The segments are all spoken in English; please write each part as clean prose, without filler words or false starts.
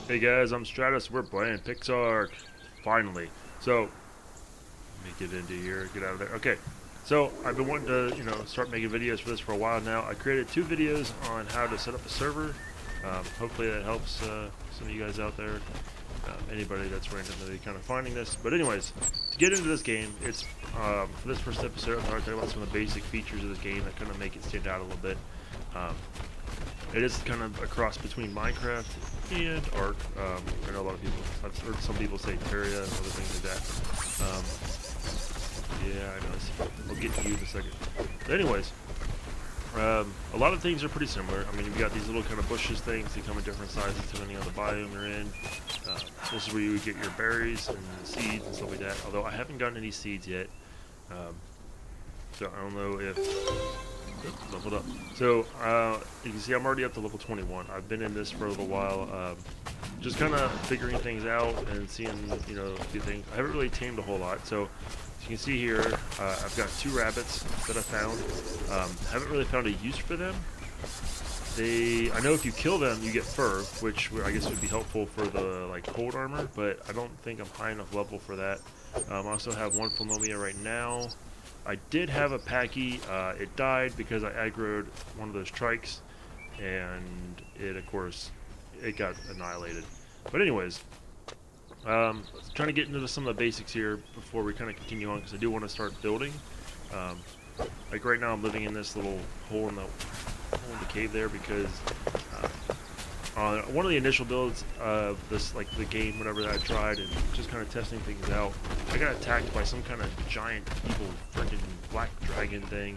Hey guys, I'm Strados. We're playing PixARK. Finally. So, let me get into here. Get out of there. Okay. So, I've been wanting to, start making videos for this for a while now. I created 2 videos on how to set up a server. Hopefully that helps some of you guys out there. Anybody that's randomly kind of finding this. But anyways, to get into this game, it's, for this first episode, I'm going to talk about some of the basic features of this game that kind of make it stand out a little bit. It is kind of a cross between Minecraft and Ark. I know a lot of people, I've heard some people say Terraria and other things like that. Yeah, I know. I'll get to you in a second. But anyways, a lot of things are pretty similar. I mean, you've got these little kind of bushes things. They come in different sizes depending on the biome you're in. This is where you would get your berries and seeds and stuff like that. Although I haven't gotten any seeds yet. So I don't know if... leveled up. So, you can see I'm already up to level 21. I've been in this for a little while, just kind of figuring things out and seeing, a few things. I haven't really tamed a whole lot. So, as you can see here, I've got 2 rabbits that I found. Haven't really found a use for them. I know if you kill them, you get fur, which I guess would be helpful for the, cold armor, but I don't think I'm high enough level for that. I also have 1 Philomia right now. I did have a Packy. It died because I aggroed one of those trikes, and of course, it got annihilated. But anyways, trying to get into some of the basics here before we kind of continue on, because I do want to start building. Like right now, I'm living in this little hole in the cave there because one of the initial builds of this, the game, whatever that I tried, and just kind of testing things out, I got attacked by some kind of giant, evil, freaking black dragon thing.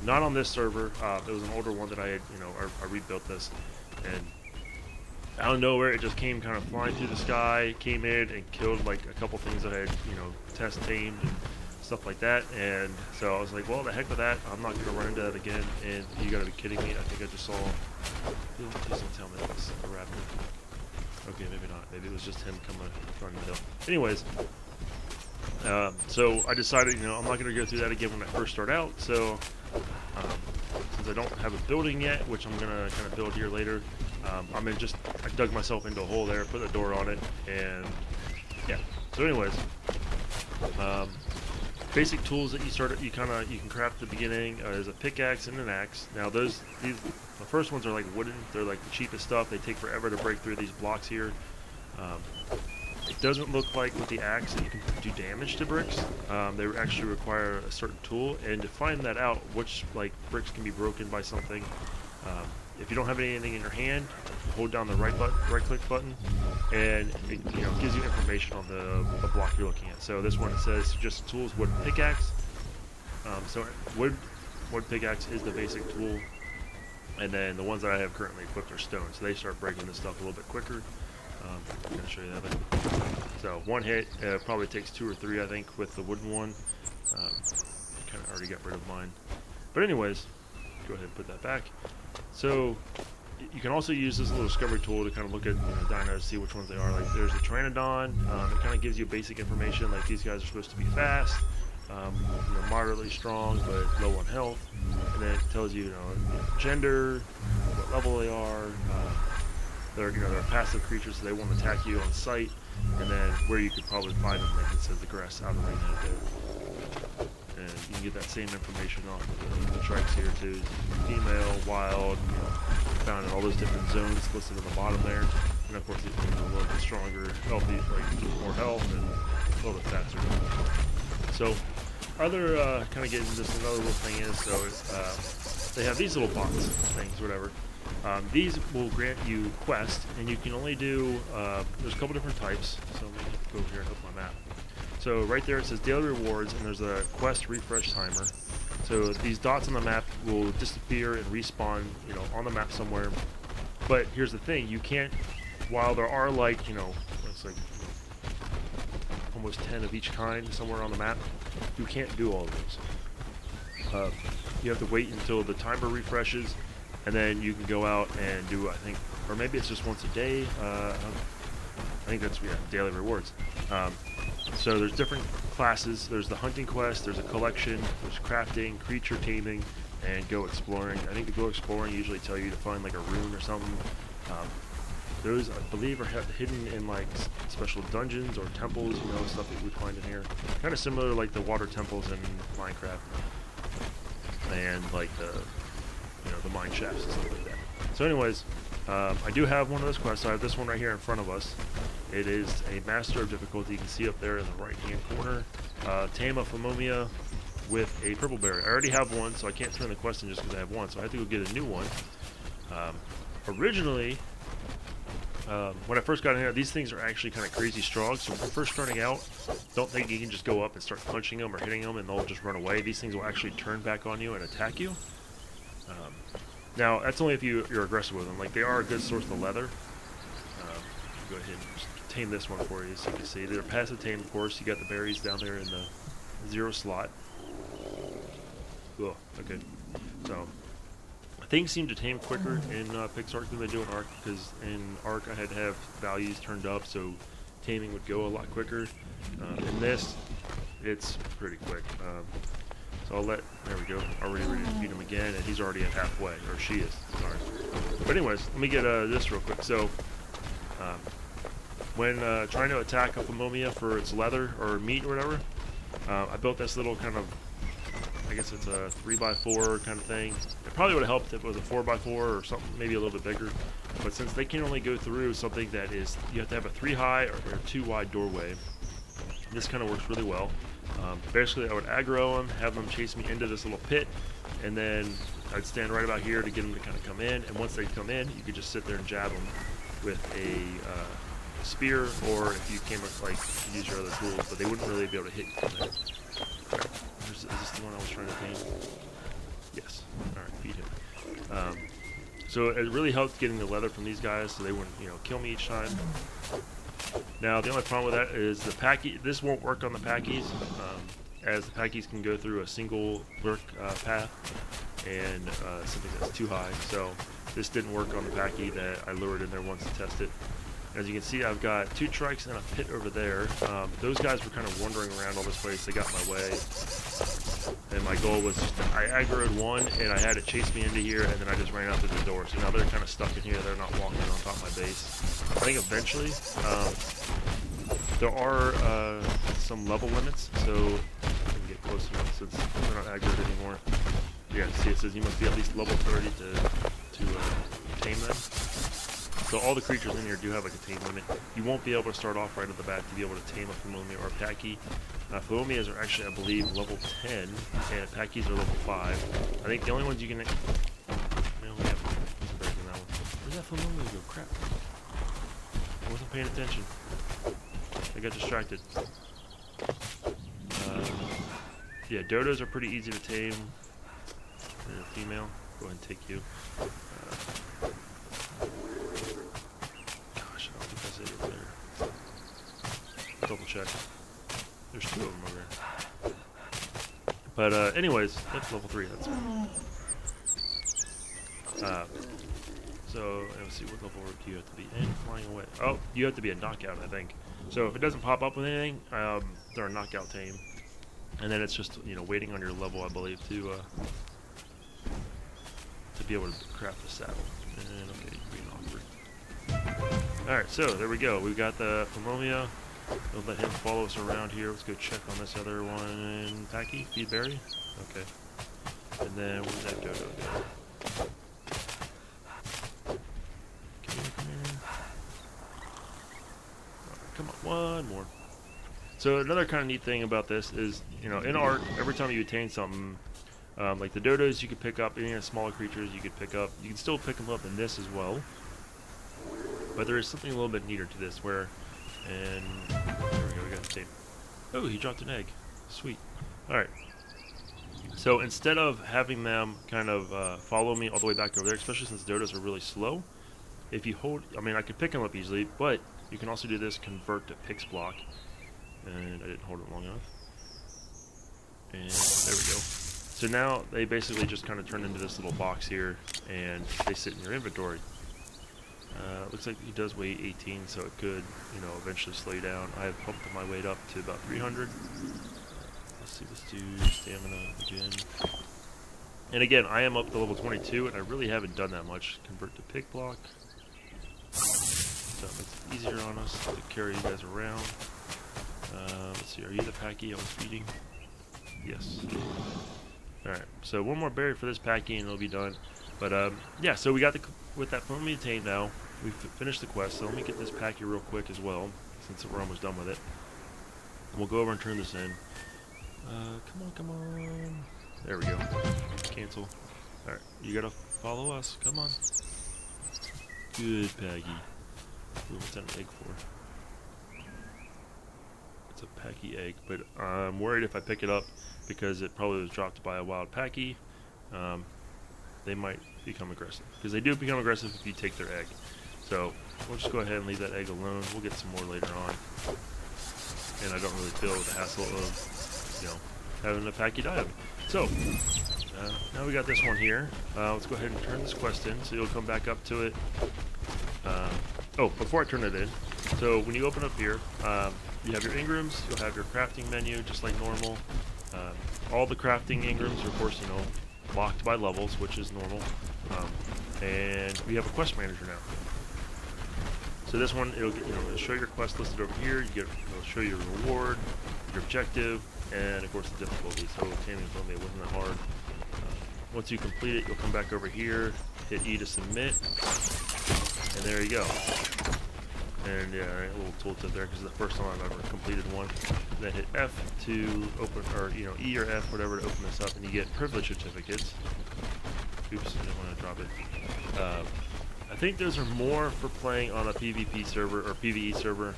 Not on this server. It was an older one that I had, I rebuilt this, and out of nowhere, it just came kind of flying through the sky, came in and killed, a couple things that I had, test tamed and stuff like that. And so I was like, well, the heck with that. I'm not going to run into that again. And you got to be kidding me. I think I just saw... Please don't tell me that was a rabbit. Okay, maybe not. Maybe it was just him coming running the hill. Anyways, so I decided, I'm not going to go through that again when I first start out. So, since I don't have a building yet, which I'm going to kind of build here later, I dug myself into a hole there, put a door on it, and yeah. So anyways, basic tools that you can craft at the beginning is a pickaxe and an axe. Now the first ones are wooden. They're the cheapest stuff. They take forever to break through these blocks here. It doesn't look like with the axe that you can do damage to bricks. They actually require a certain tool, and to find that out, which bricks can be broken by something. If you don't have anything in your hand, hold down the right click button, and it gives you information on the block you're looking at. So this one says just tools, wood pickaxe. So wood pickaxe is the basic tool, and then the ones that I have currently equipped are stone. So they start breaking this stuff a little bit quicker. I'm gonna show you that. So one hit probably takes 2 or 3, I think, with the wooden one. Kind of already got rid of mine. But anyways, go ahead and put that back. So you can also use this little discovery tool to kind of look at dinos, see which ones they are. There's a Pteranodon. It kind of gives you basic information. These guys are supposed to be fast, moderately strong, but low on health. And then it tells you, gender, what level they are. They're passive creatures, so they won't attack you on sight. And then where you could probably find them, it says the grass out of range right there. And you can get that same information off of the trikes here too. Female, wild, found in all those different zones listed at the bottom there. And of course, these things are a little bit stronger, healthy, more health, and a little bit faster. So, other kind of getting into this, another little thing is, so they have these little box things, whatever. These will grant you quests, and you can only do, there's a couple different types. So let me go over here and open my map. So right there it says daily rewards, and there's a quest refresh timer. So these dots on the map will disappear and respawn, on the map somewhere. But here's the thing, you can't, while there are it's almost 10 of each kind somewhere on the map, you can't do all of those. You have to wait until the timer refreshes, and then you can go out and do, I think, or maybe it's just once a day. I think that's, daily rewards. So there's different classes. There's the hunting quest, there's a collection, there's crafting, creature taming, and go exploring. I think the go exploring usually tell you to find a rune or something. Those, I believe, are hidden in like special dungeons or temples, you know, stuff that you would find in here. Kind of similar to like the water temples in Minecraft, and like the, you know, the mine shafts and stuff like that. So, anyways, I do have one of those quests. I have this one right here in front of us. It is a Master of Difficulty. You can see up there in the right-hand corner. Tame a Philomia with a purple berry. I already have one, so I can't turn the quest in just because I have one. So I have to go get a new one. Originally, when I first got in here, these things are actually kind of crazy strong. So when you're first starting out, don't think you can just go up and start punching them or hitting them and they'll just run away. These things will actually turn back on you and attack you. Now, that's only if you're aggressive with them. Like, they are a good source of leather. Go ahead and just tame this one for you so you can see. They're passive tame, of course. You got the berries down there in the 0 slot. Oh, okay. So, things seem to tame quicker in PixARK than they do in ARK, because in ARK I had to have values turned up, so taming would go a lot quicker. In this, it's pretty quick. So I'll let, there we go, already ready to feed him again, and he's already at halfway, or she is, sorry. But anyways, let me get this real quick. So, when trying to attack a Philomia for its leather or meat or whatever, I built this little kind of, I guess it's a 3x4 kind of thing. It probably would have helped if it was a 4x4 or something, maybe a little bit bigger. But since they can only go through something that is, you have to have a 3 high or 2 wide doorway, this kind of works really well. Basically, I would aggro them, have them chase me into this little pit, and then I'd stand right about here to get them to kind of come in. And once they come in, you could just sit there and jab them with a spear, or if you came with, like, use your other tools, but they wouldn't really be able to hit you from there. Is this the one I was trying to tame? Yes. Alright, feed him. So it really helped getting the leather from these guys so they wouldn't, you know, kill me each time. Now, the only problem with that is the packy. This won't work on the packies, as the packies can go through a single lurk path and something that's too high. So this didn't work on the packy that I lured in there once to test it. As you can see, I've got 2 trikes and a pit over there. Those guys were kind of wandering around all this place. They got in my way. And my goal was just to, I aggroed one, and I had it chase me into here, and then I just ran out through the door. So now they're kind of stuck in here. They're not walking on top of my base. I think eventually, there are some level limits, so I can get close enough since they're not aggroed anymore. Yeah, see, it says you must be at least level 30 to tame them. So all the creatures in here do have like a tame limit. You won't be able to start off right at the bat to be able to tame a Philomia or a Packy. Philomias are actually, I believe, level 10, and Packies are level 5. I think the only ones you can... No, we have... wasn't breaking that one. Where's that Philomia go? Crap. I wasn't paying attention. I got distracted. Yeah, dodos are pretty easy to tame. They're a female. Go ahead and take you. Gosh, I don't think that's it over there. Double check. There's 2 of them over there. But anyways, that's level 3. That's so let's see, what level do you have to be in? Flying away. Oh, you have to be a knockout, I think. So if it doesn't pop up with anything, they're a knockout tame. And then it's just, you know, waiting on your level, I believe, to be able to craft the saddle. And okay, green awkward. Alright, so there we go. We've got the Philomia. We'll let him follow us around here. Let's go check on this other one. Packy, feed berry. Okay. And then where's that dodo go? Come here, come here. Right, come on, one more. So another kind of neat thing about this is, you know, in ARK, every time you attain something, like the dodos, you could pick up any of the smaller creatures. You could pick up. You can still pick them up in this as well. But there is something a little bit neater to this, where, and there we go. We got the tape. Oh, he dropped an egg. Sweet. All right. So instead of having them kind of follow me all the way back over there, especially since dodos are really slow, if you hold, I mean, I could pick them up easily, but you can also do this convert to Pix block. And I didn't hold it long enough. And there we go. So now they basically just kind of turn into this little box here, and they sit in your inventory. Looks like he does weigh 18, so it could, you know, eventually slow you down. I have pumped my weight up to about 300. Let's see, let's do stamina again. And again, I am up to level 22, and I really haven't done that much. Convert to pick block. easier on us to carry you guys around. Let's see, are you the packy I was feeding? Yes. Alright, so one more berry for this packy and it'll be done. But yeah, so we got with that Philomia tame now, we've finished the quest, so let me get this packy real quick as well, since we're almost done with it. We'll go over and turn this in. Come on. There we go. Cancel. Alright, you gotta follow us. Come on. Good, Peggy. Ooh, what's that an egg for? It's a Packy egg, but I'm worried if I pick it up because it probably was dropped by a wild Packy. They might become aggressive because they do become aggressive if you take their egg. So we'll just go ahead and leave that egg alone. We'll get some more later on. And I don't really feel the hassle of, having a Packy die of me. So now we got this one here. Let's go ahead and turn this quest in, so you'll come back up to it. Oh, before I turn it in, so when you open up here, you have your engrams, you'll have your crafting menu, just like normal. All the crafting engrams are, of course, locked by levels, which is normal. And we have a quest manager now. So this one, it'll show your quest listed over here. It'll show your reward, your objective, and of course the difficulty. So taming Philomia wasn't that hard. Once you complete it, you'll come back over here, hit E to submit, and there you go. And yeah, a little tooltip there because it's the first time I've ever completed one. Then hit F to open, or E or F, whatever, to open this up, and you get privilege certificates. Oops, I didn't want to drop it. I think those are more for playing on a PvP server or PvE server.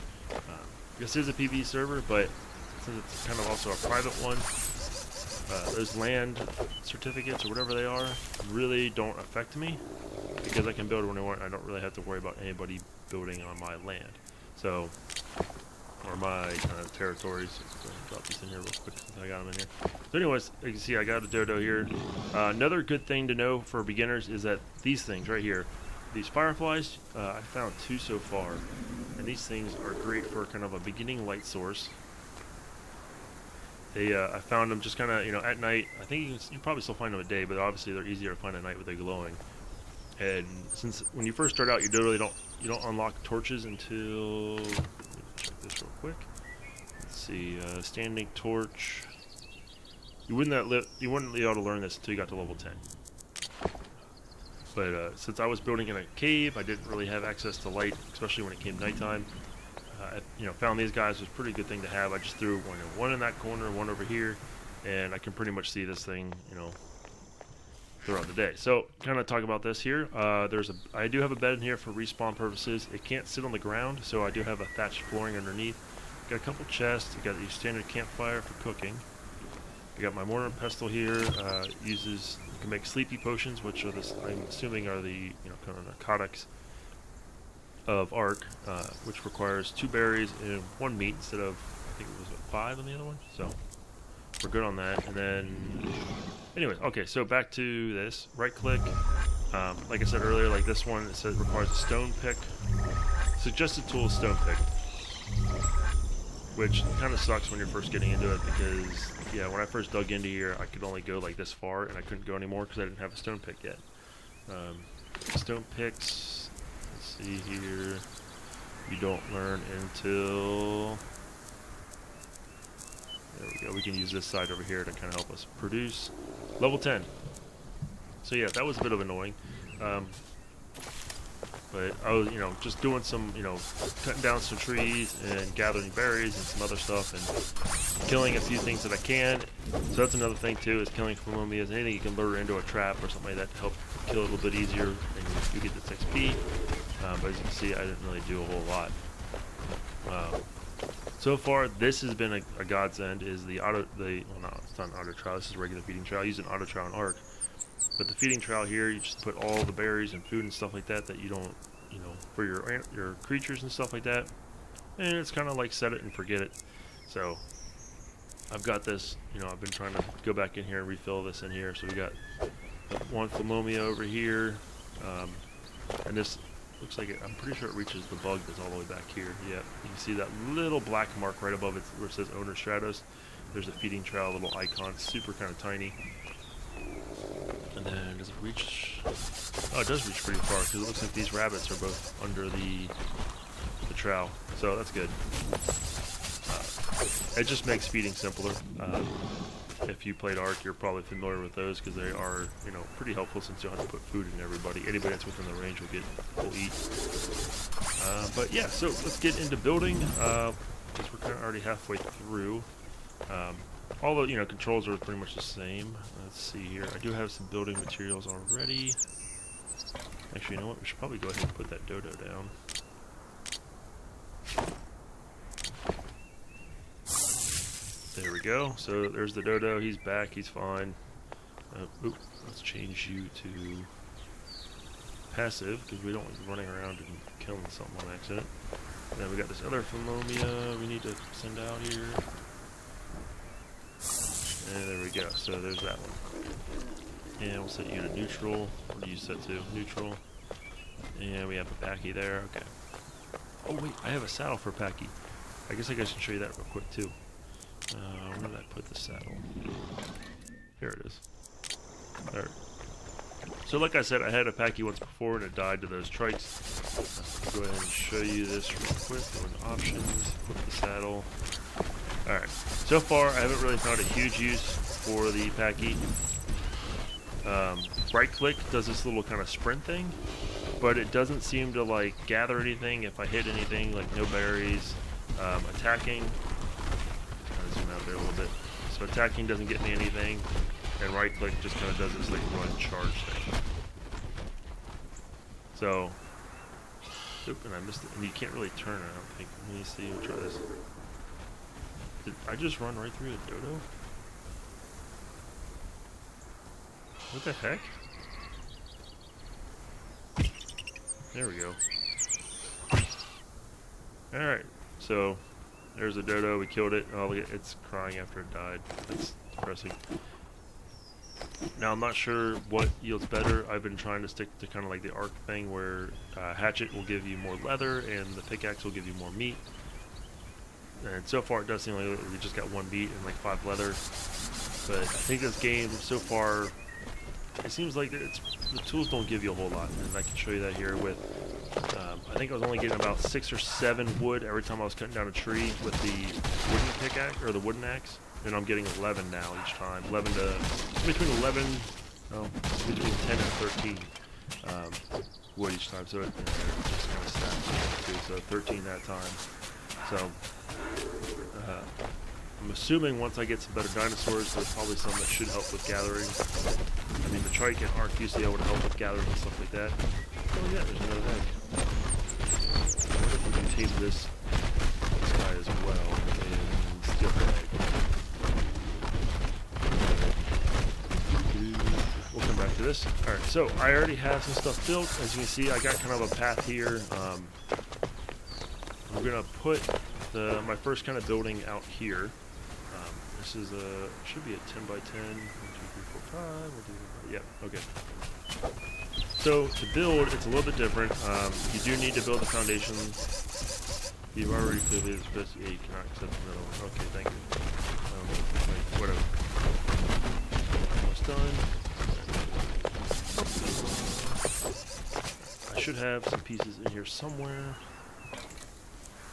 This is a PvE server, but since it's kind of also a private one, those land certificates or whatever they are really don't affect me because I can build when I want. I don't really have to worry about anybody building on my land, so or my kind of territories. So drop these in here real quick since I got them in here. So anyways, you can see I got a dodo here. Another good thing to know for beginners is that these things right here, these fireflies, I found 2 so far, and these things are great for kind of a beginning light source. I found them just kind of, at night. I think you can probably still find them at day, but obviously they're easier to find at night with the glowing. And since when you first start out, you don't unlock torches until, let me check this real quick. Let's see, standing torch. You wouldn't be able to learn this until you got to level 10. But since I was building in a cave, I didn't really have access to light, especially when it came nighttime. Found these guys was a pretty good thing to have. I just threw one in that corner, one over here, and I can pretty much see this thing, throughout the day. So, kind of talk about this here. I do have a bed in here for respawn purposes. It can't sit on the ground, so I do have a thatched flooring underneath. Got a couple chests. I got your standard campfire for cooking. I got my mortar and pestle here. You can make sleepy potions, which are I'm assuming are the kind of narcotics of ARK, which requires 2 berries and 1 meat instead of, I think it was 5 on the other one. So we're good on that. And then, anyways, okay. So back to this. Right click. Like I said earlier, like this one, it says requires a stone pick. Suggested tool is stone pick, which kind of sucks when you're first getting into it because, yeah, when I first dug into here, I could only go like this far and I couldn't go anymore because I didn't have a stone pick yet. Stone picks. See here, you don't learn until, there we go, we can use this side over here to kind of help us produce. Level 10. So yeah, that was a bit of annoying. But I was, just doing some, cutting down some trees and gathering berries and some other stuff and killing a few things that I can. So that's another thing too, is killing Philomia. Anything you can lure into a trap or something like that to help kill a little bit easier and you get this XP. But as you can see, I didn't really do a whole lot. So far, this has been a godsend. Is the well, no, it's not an auto trial. This is a regular feeding trial. I use an auto trial in ARK, but the feeding trial here, you just put all the berries and food and stuff like that you don't, for your creatures and stuff like that, and it's kind of like set it and forget it. So I've got this. I've been trying to go back in here and refill this in here. So we got 1 Philomia over here, and this. Looks like I'm pretty sure it reaches the bug that's all the way back here. Yeah, you can see that little black mark right above it where it says owner Strados. There's a feeding trowel, little icon, super kind of tiny. And then does it reach? Oh, it does reach pretty far because it looks like these rabbits are both under the trowel, so that's good. It just makes feeding simpler. If you played ARK, you're probably familiar with those because they are, you know, pretty helpful since you don't have to put food in everybody. Anybody that's within the range will eat. But yeah, so let's get into building. Because we're kind of already halfway through. All the, you know, controls are pretty much the same. Let's see here. I do have some building materials already. Actually, you know what? We should probably go ahead and put that dodo down. There we go. So there's the dodo. He's back. He's fine. Let's change you to passive because we don't want you running around and killing something on accident. And then we got this other Philomia we need to send out here. And there we go. So there's that one. And we'll set you to neutral. What do you set to? Neutral. And we have a Packy there. Okay. Oh wait, I have a saddle for Packy. I guess I can show you that real quick too. Where did I put the saddle? Here it is. There. So like I said, I had a Packy once before and it died to those trikes. I'll go ahead and show you this real quick. Go into options, flip the saddle. Alright, so far I haven't really found a huge use for the Packy. Right click does this little kind of sprint thing, but it doesn't seem to like gather anything if I hit anything, like no berries. Attacking, I'll zoom out there a little bit. So attacking doesn't get me anything, and right click just kind of does this like run charge thing. So, oop, and I missed it, and you can't really turn it, I don't think. Let me see, we'll try this. Did I just run right through a dodo? What the heck? There we go. Alright, so there's a dodo, we killed it. Oh, look, it's crying after it died. That's depressing. Now, I'm not sure what yields better. I've been trying to stick to kind of like the ARK thing where hatchet will give you more leather and the pickaxe will give you more meat. And so far it does seem like we just got 1 meat and like 5 leather. But I think this game so far, it seems like the tools don't give you a whole lot. And I can show you that here with, I think I was only getting about 6 or 7 wood every time I was cutting down a tree with the wooden pickaxe, or the wooden axe. And I'm getting 11 now each time. 11 to, between 11, no, between 10 and 13 wood each time. So it just kind of stacks too. So 13 that time. So I'm assuming once I get some better dinosaurs, there's probably some that should help with gathering. I mean, the trike and ARK used to be able to help with gathering and stuff like that. Oh yeah, there's another egg. I wonder if we can tame this guy as well and steal the egg. We'll come back to this. Alright, so I already have some stuff built. As you can see, I got kind of a path here. I'm going to put my first kind of building out here. This is should be a 10 by 10. 1, 2, 3, 4, 5. Yeah, okay. So to build, it's a little bit different. You do need to build the foundation. You've already clearly this. Yeah, you cannot accept the middle. Okay, thank you. Whatever. Almost done. I should have some pieces in here somewhere.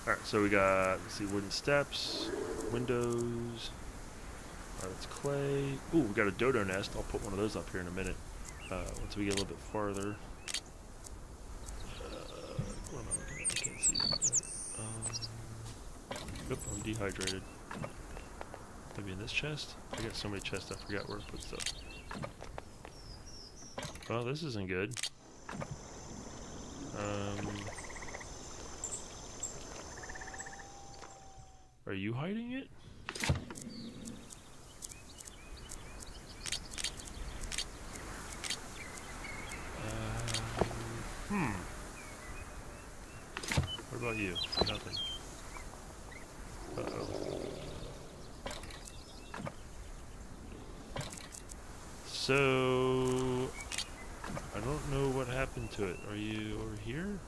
Alright, so we got, let's see, wooden steps, windows, that's clay. Ooh, we got a dodo nest. I'll put one of those up here in a minute. Once we get a little bit farther. What am I looking at? I can't see. Oop, I'm dehydrated. Maybe in this chest? I got so many chests, I forgot where to put stuff. Well, this isn't good. Are you hiding it? What about you? Nothing. Uh-oh. So, I don't know what happened to it. Are you over here?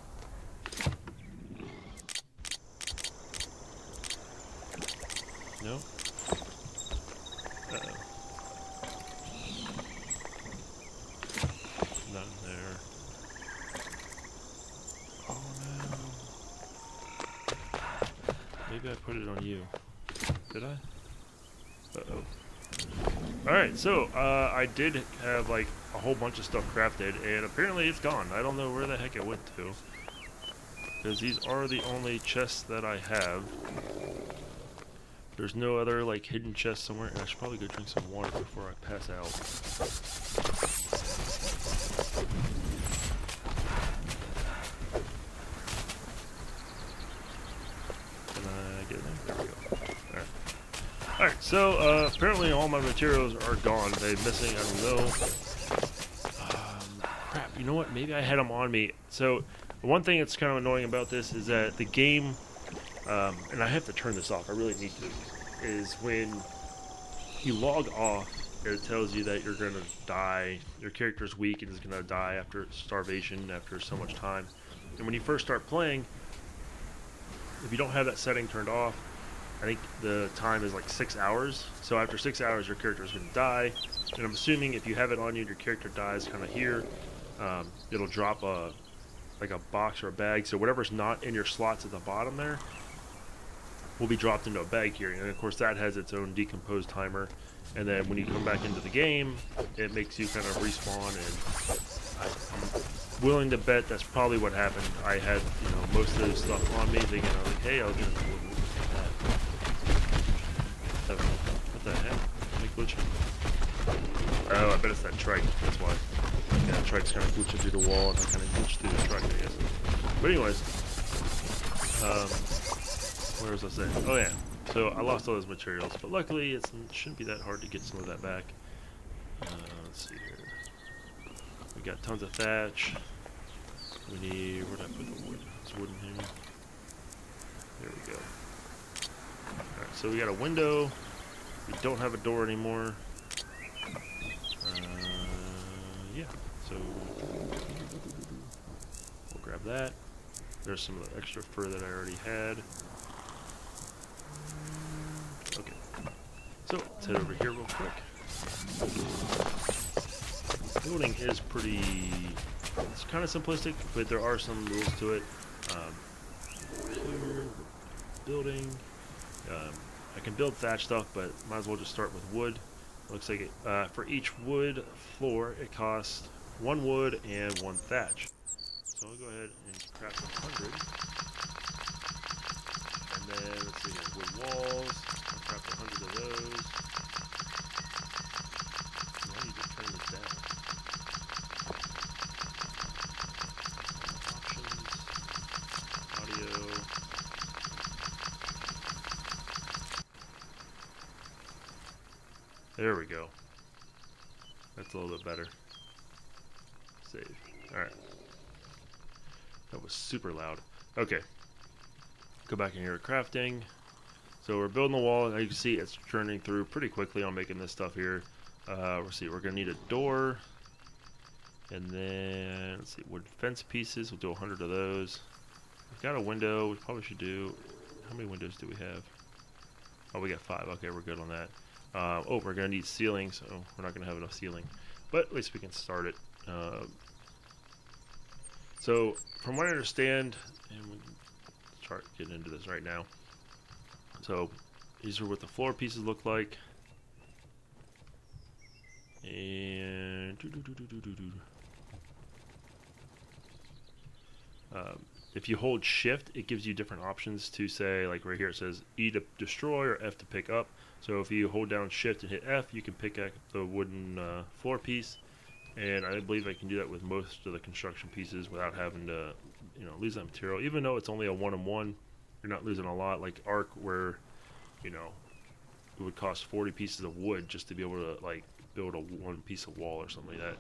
No? Uh-oh. Not in there. Oh no. Maybe I put it on you. Did I? Uh-oh. Alright, so, I did have, like, a whole bunch of stuff crafted, and apparently it's gone. I don't know where the heck it went to. Because these are the only chests that I have. There's no other, like, hidden chests somewhere, and I should probably go drink some water before I pass out. Can I get in there? There we go. Alright. Alright, so, apparently all my materials are gone. They're missing, I don't know. Crap, you know what? Maybe I had them on me. So, one thing that's kind of annoying about this is that the game, and I have to turn this off, I really need to, is when you log off, it tells you that you're going to die, your character's weak and is going to die after starvation, after so much time. And when you first start playing, if you don't have that setting turned off, I think the time is like 6 hours. So after 6 hours, your character is going to die. And I'm assuming if you have it on you and your character dies kind of here, it'll drop like a box or a bag. So whatever's not in your slots at the bottom there will be dropped into a bag here. And of course that has its own decompose timer. And then when you come back into the game, it makes you kind of respawn. And I'm willing to bet that's probably what happened. I had, most of this stuff on me, thinking I was like, hey, I'll get it. What the heck? Am I glitching? Oh, I bet it's that trike. That's why. Yeah, the trike's kind of glitching through the wall, and I kind of glitched through the trike, I guess. But anyways, where was I saying? Oh yeah. So I lost all those materials, but luckily it shouldn't be that hard to get some of that back. Let's see here. We got tons of thatch. We need, where did I put the wood? It's wood in here. There we go. Alright, so we got a window. We don't have a door anymore. Yeah, so we'll grab that. There's some of the extra fur that I already had. Okay, so let's head over here real quick. Building is it's kind of simplistic, but there are some rules to it. Here, building. I can build thatch stuff, but might as well just start with wood. Looks like for each wood floor, it costs 1 wood and 1 thatch. So I'll go ahead and craft 100. And then, let's see here, wood walls. I'll craft 100 of those. I need to turn this down. Options. Audio. There we go. That's a little bit better. Save. Alright. That was super loud. Okay. Go back in here to crafting. So we're building the wall. As you can see, it's churning through pretty quickly on making this stuff here. Let's see, we're going to need a door. And then, let's see, wood fence pieces. We'll do 100 of those. We've got a window. We probably should do... How many windows do we have? Oh, we got 5. Okay, we're good on that. Oh, we're going to need ceiling, so we're not going to have enough ceiling. But at least we can start it. So, from what I understand, and we can start getting into this right now. So, these are what the floor pieces look like. And... if you hold shift, it gives you different options to say, like right here it says E to destroy or F to pick up. So if you hold down shift and hit F, you can pick up the wooden floor piece. And I believe I can do that with most of the construction pieces without having to, lose that material. Even though it's only a 1-on-1, you're not losing a lot. Like ARK, where, it would cost 40 pieces of wood just to be able to like build one piece of wall or something like that.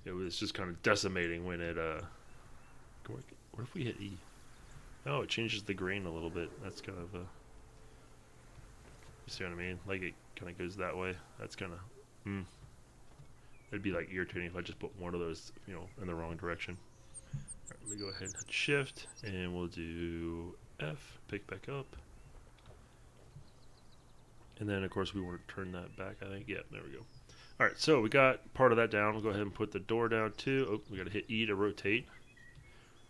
It was just kind of decimating when it. What if we hit E? Oh, it changes the grain a little bit. That's kind of you see what I mean? Like it kind of goes that way. That's kind of it'd be like irritating if I just put one of those, in the wrong direction. All right, let me go ahead and hit shift, and we'll do F, pick back up. And then, of course, we want to turn that back, I think. Yeah, there we go. All right, so we got part of that down. We'll go ahead and put the door down, too. Oh, we got to hit E to rotate.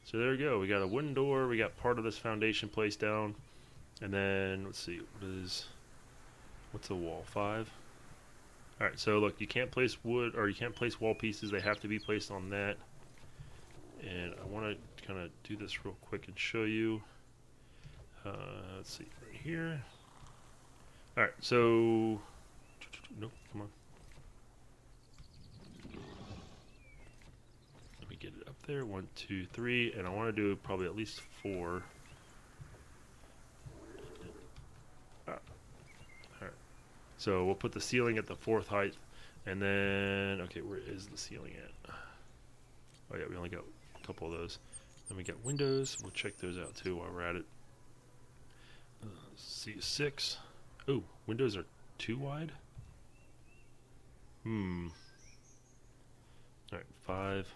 So there we go. We got a wooden door. We got part of this foundation placed down. And then let's see, what's a wall? 5. All right, so look, you can't place wood or you can't place wall pieces. They have to be placed on that. And I want to kind of do this real quick and show you. Let's see, right here. All right, so nope, come on. Let me get it up there. 1, 2, 3, and I want to do probably at least 4. So we'll put the ceiling at the 4th height, and then, okay, where is the ceiling at? Oh yeah, we only got a couple of those. Then we got windows. We'll check those out too while we're at it. See 6. Oh, windows are too wide? Alright, 5.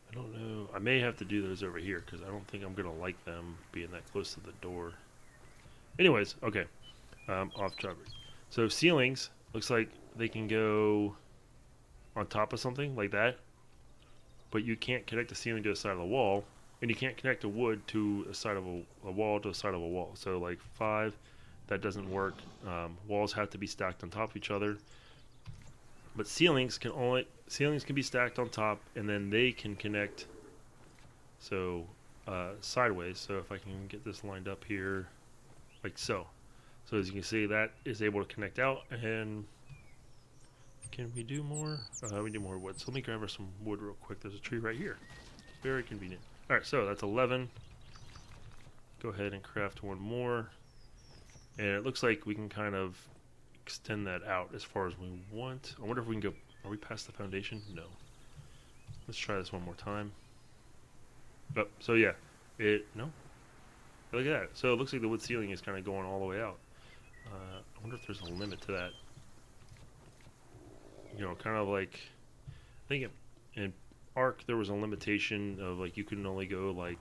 I don't know. I may have to do those over here because I don't think I'm going to like them being that close to the door. Anyways, okay. Off topic. So ceilings, looks like they can go on top of something like that. But you can't connect the ceiling to the side of the wall. And you can't connect the wood to a side of a wall to a side of a wall. So like 5, that doesn't work. Walls have to be stacked on top of each other. But ceilings can be stacked on top, and then they can connect. So sideways. So if I can get this lined up here, like so. So as you can see, that is able to connect out. And can we do more? We do more wood. So let me grab her some wood real quick. There's a tree right here. Very convenient. All right, so that's 11. Go ahead and craft one more. And it looks like we can kind of extend that out as far as we want. I wonder if we can go, are we past the foundation? No. Let's try this one more time. Oh, so yeah, no. Look at that. So it looks like the wood ceiling is kind of going all the way out. I wonder if there's a limit to that. You know, kind of like, I think in Ark there was a limitation of like you couldn't only go like,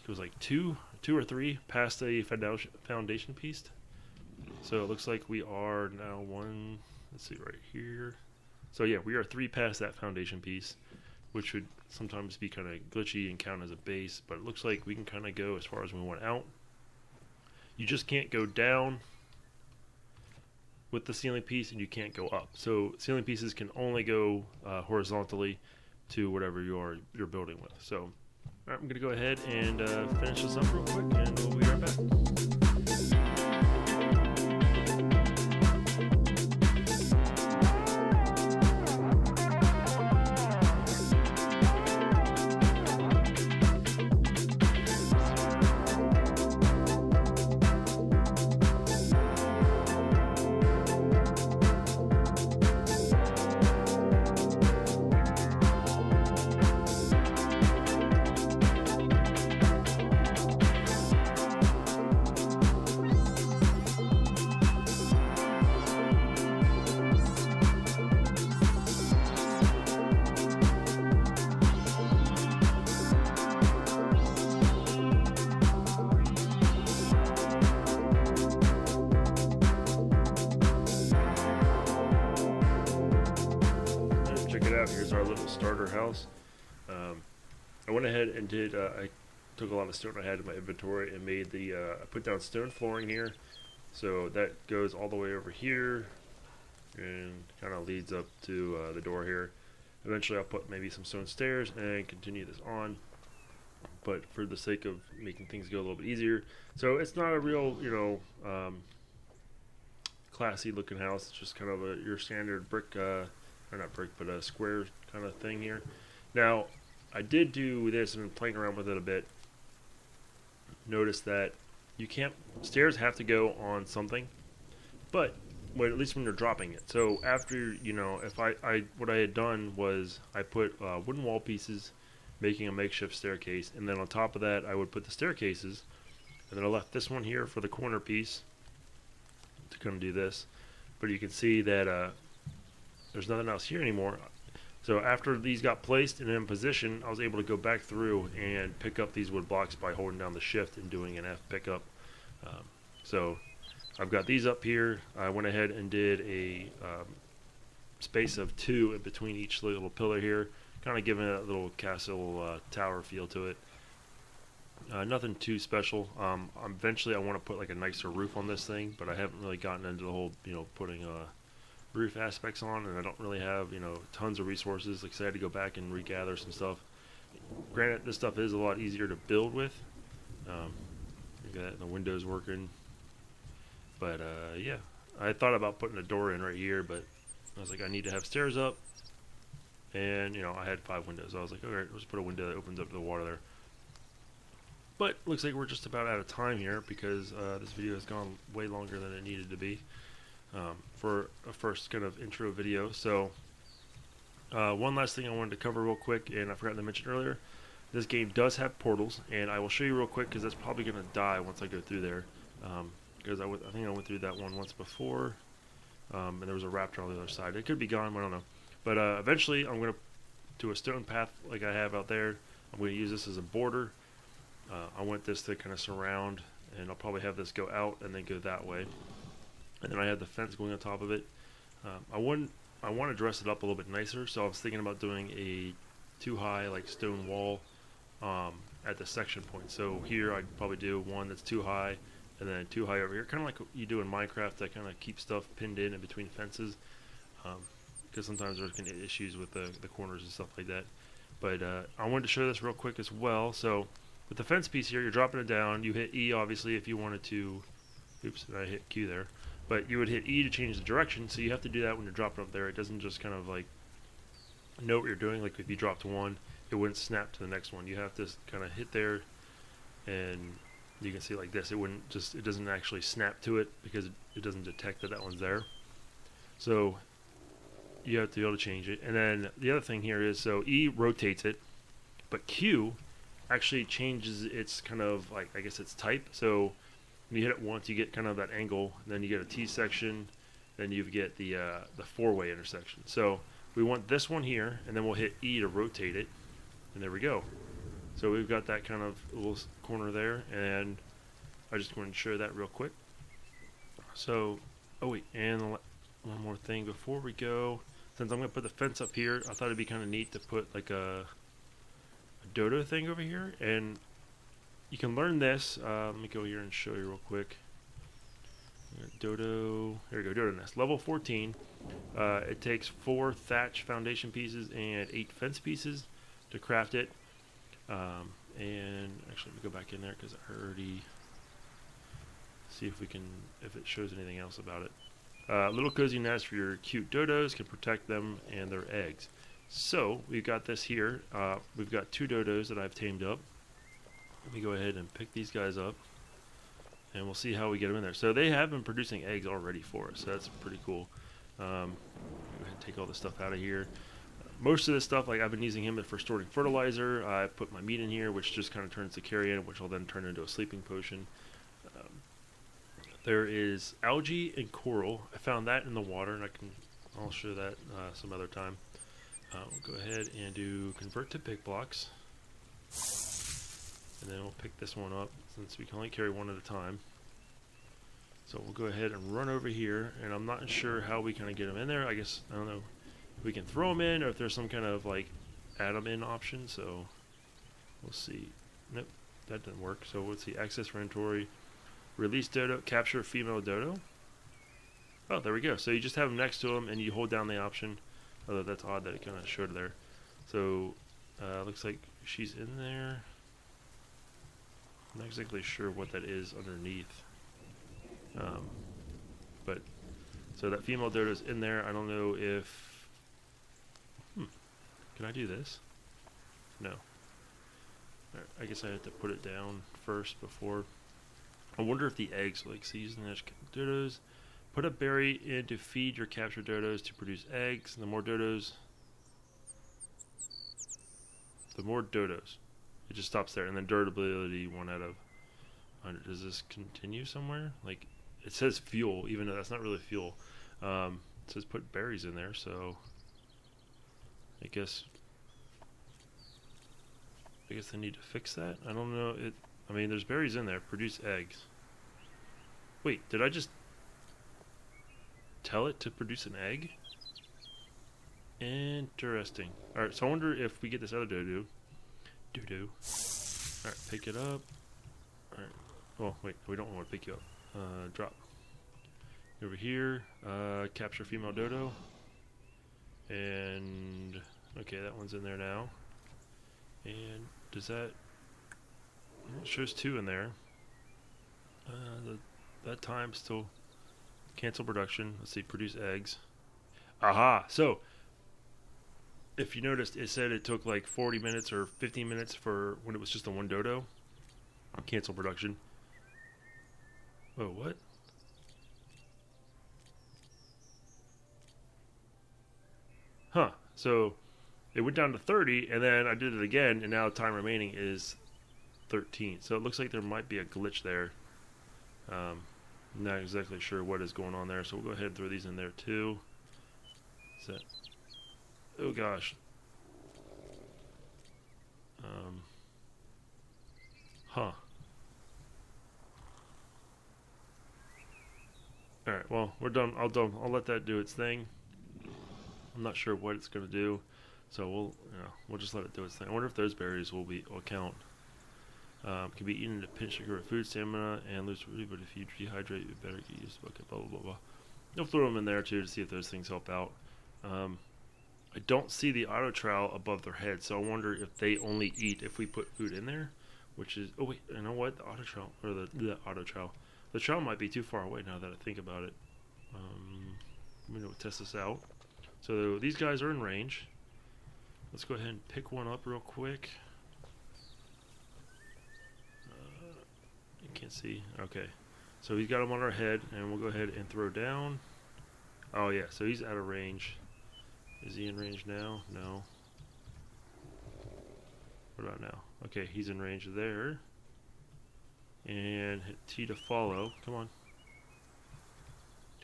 it was like two or 3 past a foundation piece. So it looks like we are now 1, let's see right here. So yeah, we are 3 past that foundation piece, which would sometimes be kind of glitchy and count as a base, but it looks like we can kind of go as far as we want out. You just can't go down with the ceiling piece, and you can't go up. So ceiling pieces can only go horizontally to whatever you're building with. So all right, I'm going to go ahead and finish this up real quick, and we'll be right back. Here's our little starter house. I went ahead and did, I took a lot of stone I had in my inventory and made I put down stone flooring here. So that goes all the way over here and kind of leads up to the door here. Eventually I'll put maybe some stone stairs and continue this on. But for the sake of making things go a little bit easier. So it's not a real, classy looking house. It's just kind of your standard brick, or not brick, but a square kind of thing here. Now, I did do this and been playing around with it a bit. Notice that you can't, stairs have to go on something, but at least when you're dropping it. So after, if what I had done was I put wooden wall pieces, making a makeshift staircase, and then on top of that I would put the staircases, and then I left this one here for the corner piece to come do this. But you can see that there's nothing else here anymore. So after these got placed and in position, I was able to go back through and pick up these wood blocks by holding down the shift and doing an F pickup. So I've got these up here. I went ahead and did a space of 2 in between each little pillar here, kind of giving it a little castle tower feel to it. Nothing too special. Eventually I want to put like a nicer roof on this thing, but I haven't really gotten into the whole, putting roof aspects on, and I don't really have, tons of resources. Like I said, I had to go back and regather some stuff. Granted, this stuff is a lot easier to build with. Look at that, the window's working. But yeah, I thought about putting a door in right here, but I was like, I need to have stairs up, and I had 5 windows. So I was like, alright, let's put a window that opens up to the water there. But looks like we're just about out of time here, because this video has gone way longer than it needed to be for a first kind of intro video. So one last thing I wanted to cover real quick, and I forgot to mention earlier, this game does have portals, and I will show you real quick because that's probably going to die once I go through there. Because I think I went through that one once before, and there was a raptor on the other side. It could be gone, I don't know. But eventually I'm going to do a stone path like I have out there. I'm going to use this as a border. I want this to kind of surround, and I'll probably have this go out and then go that way. And then I have the fence going on top of it. I want to dress it up a little bit nicer, so I was thinking about doing a too high like stone wall at the section point. So here I'd probably do one that's too high, and then too high over here, kind of like you do in Minecraft, that kind of keep stuff pinned in between fences, because sometimes there's going to be issues with the corners and stuff like that. But I wanted to show this real quick as well. So with the fence piece here, you're dropping it down. You hit E obviously if you wanted to. Oops, I hit Q there. But you would hit E to change the direction, so you have to do that when you're dropping up there. It doesn't just kind of like know what you're doing. Like if you dropped one, it wouldn't snap to the next one. You have to kind of hit there, and you can see like this. It doesn't actually snap to it because it doesn't detect that that one's there. So you have to be able to change it. And then the other thing here is, so E rotates it, but Q actually changes its kind of like, I guess its type. So when you hit it once, you get kind of that angle, and then you get a T section, then you get the 4-way intersection. So we want this one here, and then we'll hit E to rotate it, and there we go. So we've got that kind of little corner there, and I just wanted to show that real quick. So, oh wait, and one more thing before we go. Since I'm going to put the fence up here, I thought it'd be kind of neat to put like a dodo thing over here, and you can learn this. Let me go here and show you real quick. Dodo, here we go, dodo nest, level 14. It takes 4 thatch foundation pieces and 8 fence pieces to craft it. And actually, let me go back in there because I already see if it shows anything else about it. Little cozy nest for your cute dodos, can protect them and their eggs. So we've got this here. We've got 2 dodos that I've tamed up. Let me go ahead and pick these guys up, and we'll see how we get them in there. So they have been producing eggs already for us, so that's pretty cool. Go ahead and take all this stuff out of here. Most of this stuff, like I've been using him for storing fertilizer. I put my meat in here, which just kind of turns to carrion, which will then turn into a sleeping potion. There is algae and coral. I found that in the water, and I'll show that some other time. We'll go ahead and do convert to pick blocks. And then we'll pick this one up since we can only carry one at a time. So we'll go ahead and run over here, and I'm not sure how we kind of get them in there. I guess, I don't know, if we can throw them in or if there's some kind of like add them in option. So we'll see. Nope, that didn't work. So let's see, access for inventory, release dodo, capture female dodo. Oh, there we go. So you just have them next to them and you hold down the option. Although that's odd that it kind of showed there. So looks like she's in there. I'm not exactly sure what that is underneath. But so that female dodo's in there. I don't know if can I do this? No. Right, I guess I have to put it down first before. I wonder if the eggs, like season dodos, put a berry in to feed your captured dodos to produce eggs. The more dodos, it just stops there. And then durability 1 out of 100. Does this continue somewhere? Like it says fuel, even though that's not really fuel. It says put berries in there, so I guess they need to fix that. I don't know. I mean, there's berries in there. Produce eggs. Wait, did I just tell it to produce an egg? Interesting. Interesting. Alright, so I wonder if we get this other dodo. Dodo. Alright, pick it up. Alright. Oh, wait, we don't want to pick you up. Drop. Over here, capture female dodo. And, okay, that one's in there now. And does that, it shows 2 in there. That time still, cancel production. Let's see, produce eggs. Aha, so, if you noticed, it said it took like 40 minutes or 15 minutes for when it was just the one dodo. Cancel production. Oh, what? Huh. So it went down to 30, and then I did it again, and now time remaining is 13. So it looks like there might be a glitch there. Not exactly sure what is going on there, so we'll go ahead and throw these in there too. Is that... Oh gosh. Huh. Alright, well, we're done. I'll let that do its thing. I'm not sure what it's going to do, so we'll just let it do its thing. I wonder if those berries will count. Can be eaten to pinch sugar with food, stamina, and lose food, but if you dehydrate, you better get used to it. Blah, blah, blah, blah. You'll throw them in there, too, to see if those things help out. I don't see the auto trowel above their head, so I wonder if they only eat if we put food in there, which is... Oh, wait, you know what? The auto trowel, or the auto trowel. The trowel might be too far away now that I think about it. I'm going to test this out. So these guys are in range. Let's go ahead and pick one up real quick. You can't see. Okay. So he's got him on our head, and we'll go ahead and throw down. Oh yeah, so he's out of range. Is he in range now? No. What about now? Okay, he's in range there. And hit T to follow. Come on.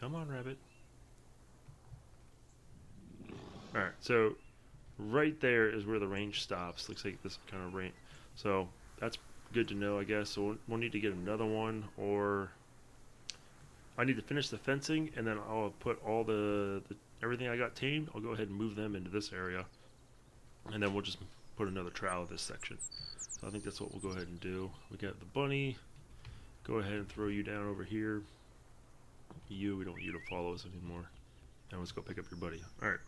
Come on, rabbit. Alright, so right there is where the range stops. Looks like this kind of range. So that's good to know, I guess. So we'll need to get another one, or I need to finish the fencing, and then I'll put all the everything I got tamed. I'll go ahead and move them into this area, and then we'll just put another trowel in this section. So I think that's what we'll go ahead and do. We got the bunny. Go ahead and throw you down over here. We don't want you to follow us anymore. Now let's go pick up your buddy. Alright.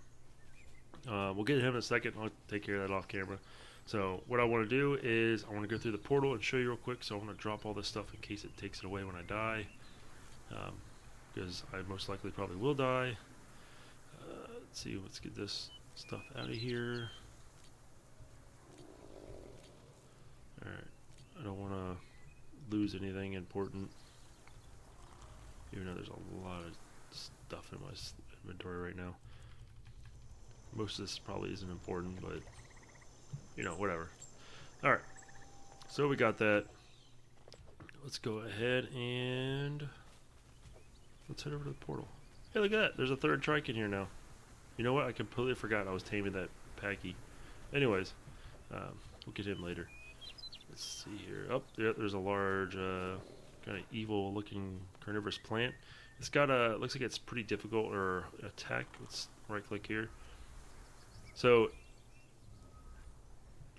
We'll get him in a second. I'll take care of that off camera. So what I want to do is I want to go through the portal and show you real quick. So I want to drop all this stuff in case it takes it away when I die. Because I most likely probably will die. Let's see. Let's get this stuff out of here. Alright. I don't want to lose anything important. Even though there's a lot of stuff in my inventory right now. Most of this probably isn't important, but you know, whatever. Alright, so we got that. Let's go ahead and let's head over to the portal. Hey, look at that. There's a third trike in here now. You know what? I completely forgot I was taming that Packy. Anyways, we'll get him later. Let's see here. Oh, there's a large, kind of evil-looking carnivorous plant. It's got a, looks like it's pretty difficult or attack. Let's right-click here. So,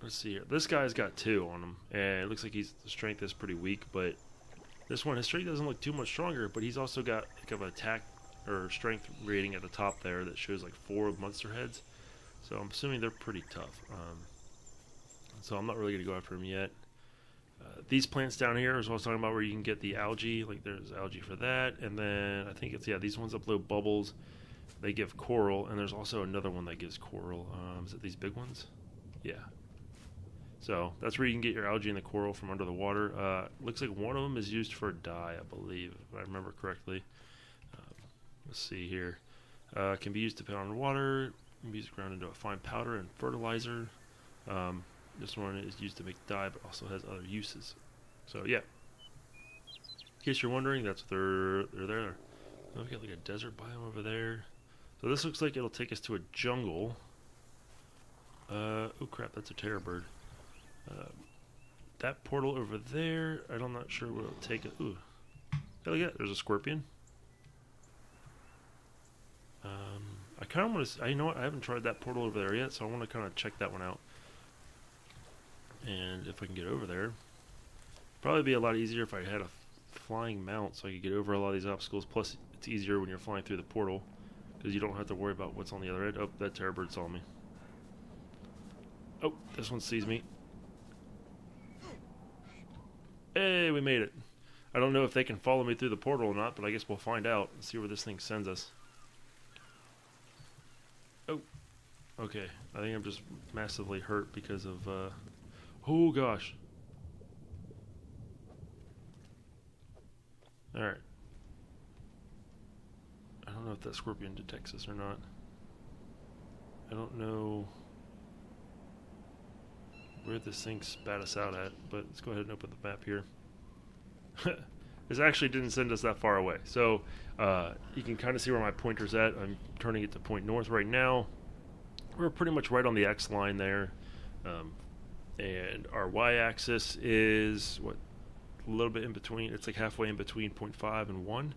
let's see here. This guy's got 2 on him, and it looks like his strength is pretty weak, but this one, his strength doesn't look too much stronger, but he's also got like an attack or strength rating at the top there that shows like 4 monster heads. So I'm assuming they're pretty tough. So I'm not really going to go after him yet. These plants down here is what I was talking about, where you can get the algae. Like there's algae for that, and then I think it's, yeah, these ones up below bubbles. They give coral, and there's also another one that gives coral. Is it these big ones? Yeah. So that's where you can get your algae and the coral from under the water. Looks like one of them is used for dye, I believe, if I remember correctly. Let's see here. Can be used to put on water. Can be used ground into a fine powder and fertilizer. This one is used to make dye, but also has other uses. So yeah. In case you're wondering, that's what they're there. We've got like a desert biome over there. So this looks like it'll take us to a jungle. Oh crap, that's a terror bird. That portal over there, I'm not sure where it'll take it. Ooh. Hey, look at that, there's a scorpion. I kind of want to. You know what? I haven't tried that portal over there yet, so I want to kind of check that one out. And if I can get over there, probably be a lot easier if I had a flying mount, so I could get over a lot of these obstacles. Plus, it's easier when you're flying through the portal because you don't have to worry about what's on the other end. Oh, that terror bird saw me. Oh, this one sees me. Hey, we made it. I don't know if they can follow me through the portal or not, but I guess we'll find out and see where this thing sends us. Oh, okay. I think I'm just massively hurt because of, oh gosh. Alright. I don't know if that scorpion detects us or not. I don't know where this thing spat us out at, but let's go ahead and open the map here. This actually didn't send us that far away. So you can kind of see where my pointer's at. I'm turning it to point north right now. We're pretty much right on the X line there. And our y-axis is, what, a little bit in between. It's like halfway in between 0.5 and 1.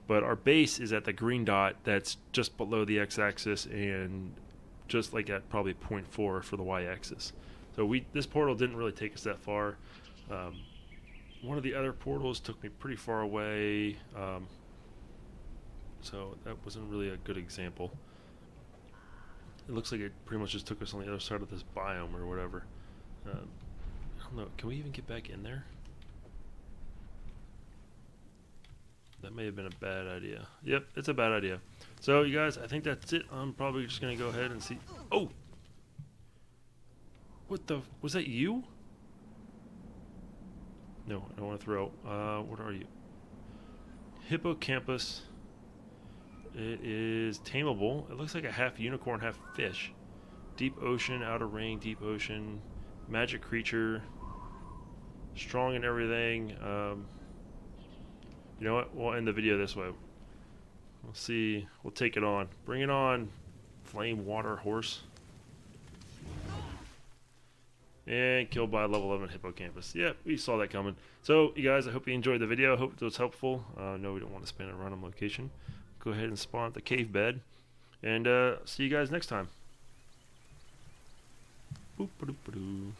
But our base is at the green dot that's just below the x-axis and just like at probably 0.4 for the y-axis. So this portal didn't really take us that far. One of the other portals took me pretty far away, so that wasn't really a good example. It looks like it pretty much just took us on the other side of this biome or whatever. I don't know, can we even get back in there? That may have been a bad idea. Yep, it's a bad idea. So you guys, I think that's it. I'm probably just going to go ahead and see. Oh! What the? Was that you? No, I don't want to throw. What are you? Hippocampus. It is tameable. It looks like a half unicorn, half fish. Deep ocean, outer ring, deep ocean. Magic creature. Strong and everything. You know what? We'll end the video this way. We'll see. We'll take it on. Bring it on, flame water horse. And killed by a level 11 hippocampus. Yep, we saw that coming. So, you guys, I hope you enjoyed the video. I hope it was helpful. No, we don't want to spam a random location. Go ahead and spawn at the cave bed. And see you guys next time. Boop-a-doop-a-doo.